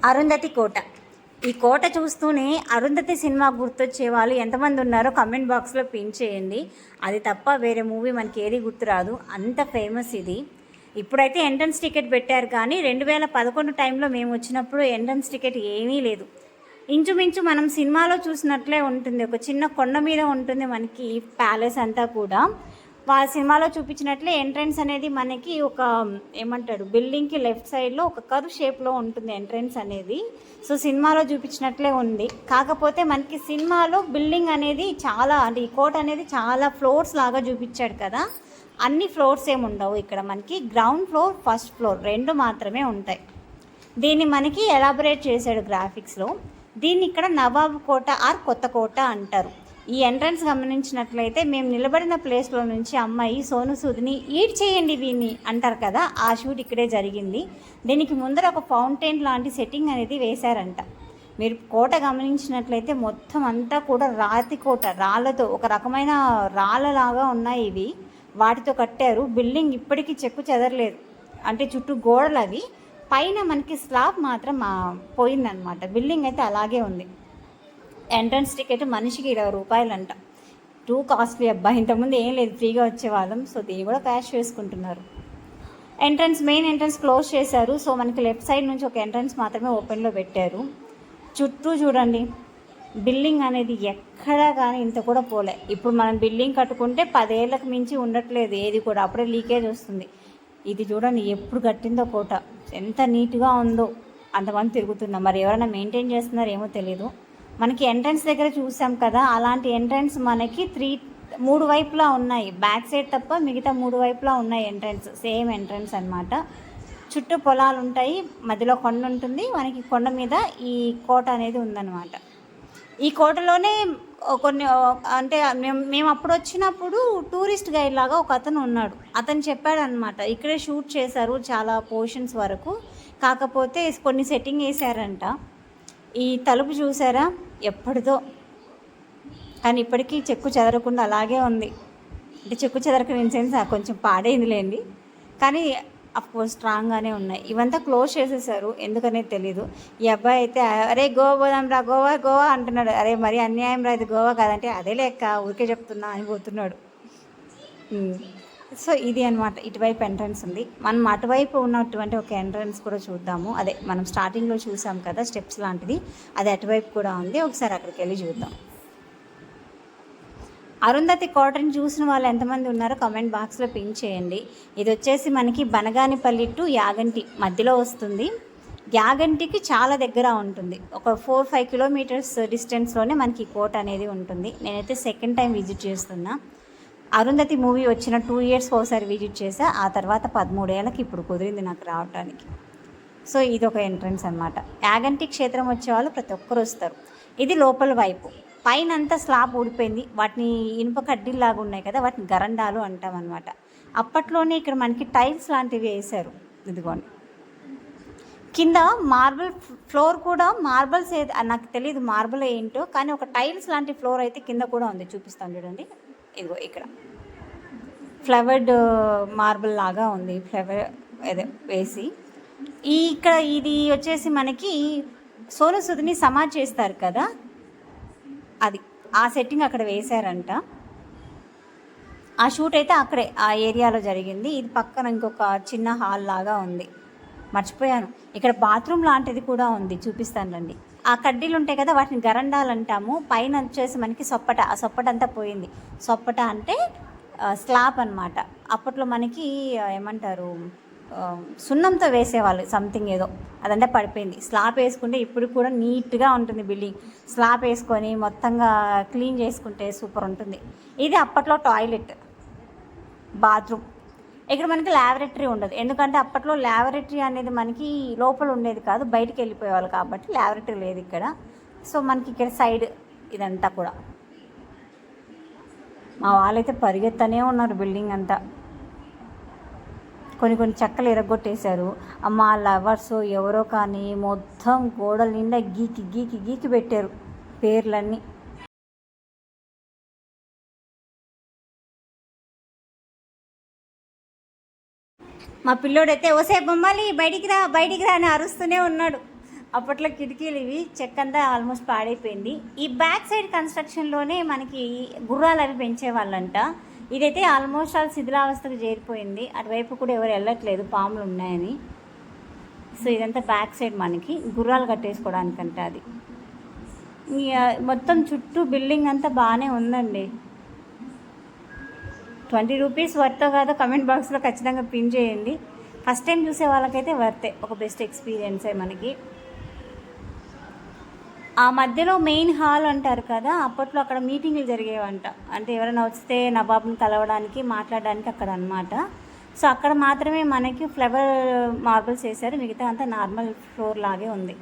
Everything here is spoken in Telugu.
అరుంధతి కోట. ఈ కోట చూస్తూనే అరుంధతి సినిమా గుర్తొచ్చే వాళ్ళు ఎంతమంది ఉన్నారో కమెంట్ బాక్స్లో పిన్ చేయండి. అది తప్ప వేరే మూవీ మనకి ఏది గుర్తురాదు, అంత ఫేమస్ ఇది. ఇప్పుడైతే ఎంట్రన్స్ టికెట్ పెట్టారు, కానీ 2011 టైంలో మేము వచ్చినప్పుడు ఎంట్రన్స్ టికెట్ ఏమీ లేదు. ఇంచుమించు మనం సినిమాలో చూసినట్లే ఉంటుంది, ఒక చిన్న కొండ మీద ఉంటుంది మనకి ప్యాలెస్ అంతా కూడా. వాళ్ళ సినిమాలో చూపించినట్లే ఎంట్రన్స్ అనేది మనకి ఒక ఏమంటాడు బిల్డింగ్కి లెఫ్ట్ సైడ్లో ఒక కర్వ్ షేప్లో ఉంటుంది ఎంట్రన్స్ అనేది. సో సినిమాలో చూపించినట్లే ఉంది, కాకపోతే మనకి సినిమాలో బిల్డింగ్ అనేది చాలా, అంటే ఈ కోట అనేది చాలా ఫ్లోర్స్ లాగా చూపించాడు కదా, అన్ని ఫ్లోర్స్ ఏమి ఉండవు. ఇక్కడ మనకి గ్రౌండ్ ఫ్లోర్, ఫస్ట్ ఫ్లోర్ రెండు మాత్రమే ఉంటాయి. దీన్ని మనకి ఎలాబొరేట్ చేశాడు గ్రాఫిక్స్లో. దీన్ని ఇక్కడ నవాబ్ కోట ఆర్ కొత్త కోట అంటారు. ఈ ఎంట్రన్స్ గమనించినట్లయితే మేము నిలబడిన ప్లేస్లో నుంచి అమ్మాయి సోను సూద్ని ఈడ్ చేయండి వీన్ని అంటారు కదా, ఆ షూట్ ఇక్కడే జరిగింది. దీనికి ముందర ఒక ఫౌంటైన్ లాంటి సెట్టింగ్ అనేది వేశారంట. మీరు కోట గమనించినట్లయితే మొత్తం అంతా కూడా రాతి కోట, రాళ్ళతో ఒక రకమైన రాళ్ళలాగా ఉన్నాయి ఇవి, వాటితో కట్టారు. బిల్డింగ్ ఇప్పటికీ చెక్కు చెదరలేదు, అంటే చుట్టూ గోడలు అవి, పైన మనకి స్లాబ్ మాత్రం పోయిందనమాట. బిల్డింగ్ అయితే అలాగే ఉంది. ఎంట్రన్స్ టికెట్ మనిషికి 20 రూపాయలు అంట. టూ కాస్ట్లీ అబ్బా, ఇంతకుముందు ఏం లేదు, ఫ్రీగా వచ్చేవాళ్ళం. సో దీన్ని కూడా క్యాష్ చేసుకుంటున్నారు. మెయిన్ ఎంట్రన్స్ క్లోజ్ చేశారు. సో మనకి లెఫ్ట్ సైడ్ నుంచి ఒక ఎంట్రన్స్ మాత్రమే ఓపెన్లో పెట్టారు. చుట్టూ చూడండి, బిల్డింగ్ అనేది ఎక్కడా కానీ ఇంత కూడా పోలే. ఇప్పుడు మనం బిల్డింగ్ కట్టుకుంటే 10 ఏళ్ళకు మించి ఉండట్లేదు ఏది కూడా, అప్పుడే లీకేజ్ వస్తుంది. ఇది చూడండి ఎప్పుడు కట్టిందో కోట, ఎంత నీట్గా ఉందో. అంతమంది తిరుగుతున్నాం, మరి ఎవరైనా మెయింటైన్ చేస్తున్నారో ఏమో తెలీదు. మనకి ఎంట్రన్స్ దగ్గర చూసాం కదా, అలాంటి ఎంట్రన్స్ మనకి 3 వైపులా ఉన్నాయి, బ్యాక్ సైడ్ తప్ప మిగతా 3 వైపులా ఉన్నాయి ఎంట్రన్స్, సేమ్ ఎంట్రన్స్ అనమాట. చుట్టూ పొలాలు ఉంటాయి, మధ్యలో కొండ ఉంటుంది, మనకి కొండ మీద ఈ కోట అనేది ఉందన్నమాట. ఈ కోటలోనే కొన్ని, అంటే మేము అప్పుడు వచ్చినప్పుడు టూరిస్ట్ గైడ్ లాగా ఒక అతను ఉన్నాడు. అతను చెప్పాడు అనమాట, ఇక్కడే షూట్ చేశారు చాలా పోర్షన్స్ వరకు, కాకపోతే కొన్ని సెట్టింగ్ వేసారంట. ఈ తలుపు చూసారా, ఎప్పటిదో, కానీ ఇప్పటికీ చెక్కు చెదరకుండా అలాగే ఉంది. అంటే చెక్కు చెదరక ఇన్సెన్స్ కొంచెం పాడైందిలేండి, కానీ అఫ్కోర్స్ స్ట్రాంగ్గానే ఉన్నాయి. ఇవంతా క్లోజ్ చేసేసారు, ఎందుకనేది తెలీదు. ఈ అబ్బాయి అయితే అరే గోవా పోదాం రా, గోవా గోవా అంటున్నాడు. అరే మరి అన్యాయం రా, ఇది గోవా కాదంటే అదే లెక్క, ఊరికే చెప్తున్నా అని పోతున్నాడు. సో ఇది అనమాట, ఇటువైపు ఎంట్రన్స్ ఉంది. మనం అటువైపు ఉన్నటువంటి ఒక ఎంట్రన్స్ కూడా చూద్దాము. అదే మనం స్టార్టింగ్లో చూసాం కదా స్టెప్స్ లాంటిది, అది అటువైపు కూడా ఉంది. ఒకసారి అక్కడికి వెళ్ళి చూద్దాం. అరుంధతి కోటని చూసిన వాళ్ళు ఎంతమంది ఉన్నారో కామెంట్ బాక్స్లో పిన్ చేయండి. ఇది వచ్చేసి మనకి బనగానిపల్లి టు యాగంటి మధ్యలో వస్తుంది. యాగంటికి చాలా దగ్గర ఉంటుంది, ఒక 4-5 కిలోమీటర్స్ డిస్టెన్స్లోనే మనకి కోట అనేది ఉంటుంది. నేనైతే సెకండ్ టైం విజిట్ చేస్తున్నా. అరుంధతి మూవీ వచ్చిన 2 ఇయర్స్ ఒకసారి విజిట్ చేసా, ఆ తర్వాత 13 ఏళ్ళకి ఇప్పుడు కుదిరింది నాకు రావడానికి. సో ఇది ఒక ఎంట్రన్స్ అనమాట. యాగంటి క్షేత్రం వచ్చేవాళ్ళు ప్రతి ఒక్కరు వస్తారు. ఇది లోపల వైపు, పైన అంతా స్లాబ్ ఊడిపోయింది, వాటిని ఇనుప కడ్డీలాగా ఉన్నాయి కదా, వాటిని గరండాలు అంటాం అనమాట. అప్పట్లోనే ఇక్కడ మనకి టైల్స్ లాంటివి వేశారు, ఇదిగోండి. కింద మార్బుల్ ఫ్లోర్ కూడా, మార్బల్స్ నాకు తెలియదు మార్బుల్ ఏంటో, కానీ ఒక టైల్స్ లాంటి ఫ్లోర్ అయితే కింద కూడా ఉంది, చూపిస్తాను చూడండి. ఇదిగో ఇక్కడ ఫ్లవర్డ్ మార్బుల్ లాగా ఉంది, ఫ్లవర్ అదే వేసి. ఇక్కడ ఇది వచ్చేసి మనకి సోను సూద్ని సమాధి చేస్తారు కదా, అది ఆ సెట్టింగ్ అక్కడ వేశారంట. ఆ షూట్ అయితే అక్కడే ఆ ఏరియాలో జరిగింది. ఇది పక్కన ఇంకొక చిన్న హాల్ లాగా ఉంది, మర్చిపోయాను. ఇక్కడ బాత్రూమ్ లాంటిది కూడా ఉంది, చూపిస్తాను రండి. ఆ కడ్డీలు ఉంటాయి కదా, వాటిని గరండాలు అంటాము. పైన వచ్చేసి మనకి సొప్పట, ఆ సొప్పట అంతా పోయింది. సొప్పట అంటే స్లాబ్ అనమాట. అప్పట్లో మనకి ఏమంటారు, సున్నంతో వేసేవాళ్ళు సంథింగ్ ఏదో, అదంతా పడిపోయింది. స్లాబ్ వేసుకుంటే ఇప్పుడు కూడా నీట్గా ఉంటుంది బిల్డింగ్. స్లాబ్ వేసుకొని మొత్తంగా క్లీన్ చేసుకుంటే సూపర్ ఉంటుంది. ఇది అప్పట్లో టాయిలెట్, బాత్రూమ్. ఇక్కడ మనకి ల్యాబొరేటరీ ఉండదు, ఎందుకంటే అప్పట్లో ల్యాబొరేటరీ అనేది మనకి లోపల ఉండేది కాదు, బయటికి వెళ్ళిపోయేవాళ్ళు కాబట్టి ల్యాబొరేటరీ లేదు ఇక్కడ. సో మనకి ఇక్కడ సైడ్ ఇదంతా కూడా, మా వాళ్ళైతే పరిగెత్తనే ఉన్నారు బిల్డింగ్ అంతా. కొన్ని చెక్కలు ఎరగొట్టేశారు. మా లవర్స్ ఎవరో కానీ మొత్తం గోడల నిండా గీకి గీకి గీకి పెట్టారు పేర్లన్నీ. మా పిల్లోడైతే ఓసే బొమ్మాలి బయటికి రా బయటికి రా అని అరుస్తూనే ఉన్నాడు. అప్పట్లో కిటికీలు ఇవి చెక్క అంతా ఆల్మోస్ట్ పాడైపోయింది. ఈ బ్యాక్ సైడ్ కన్స్ట్రక్షన్లోనే మనకి గుర్రాలు అవి పెంచేవాళ్ళంట. ఇదైతే ఆల్మోస్ట్ ఆల్ శిథిలావస్థకు చేరిపోయింది. అటువైపు కూడా ఎవరు వెళ్ళట్లేదు, పాములు ఉన్నాయని. సో ఇదంతా బ్యాక్ సైడ్ మనకి గుర్రాలు కట్టేసుకోవడానికంట అది. మొత్తం చుట్టూ బిల్డింగ్ అంతా బాగానే ఉందండి. 20 రూపీస్ వర్తో కాదో కమెంట్ బాక్స్లో ఖచ్చితంగా పిన్ చేయండి. ఫస్ట్ టైం చూసే వాళ్ళకైతే వర్తే, ఒక బెస్ట్ ఎక్స్పీరియన్సే మనకి. ఆ మధ్యలో మెయిన్ హాల్ అంటారు కదా, అప్పట్లో అక్కడ మీటింగ్లు జరిగేవంట. అంటే ఎవరైనా వస్తే నవాబ్ని కలవడానికి, మాట్లాడడానికి అక్కడ అనమాట. సో అక్కడ మాత్రమే మనకి ఫ్లవర్ మార్బల్స్ వేశారు, మిగతా అంతా నార్మల్ ఫ్లోర్ లాగే ఉంది.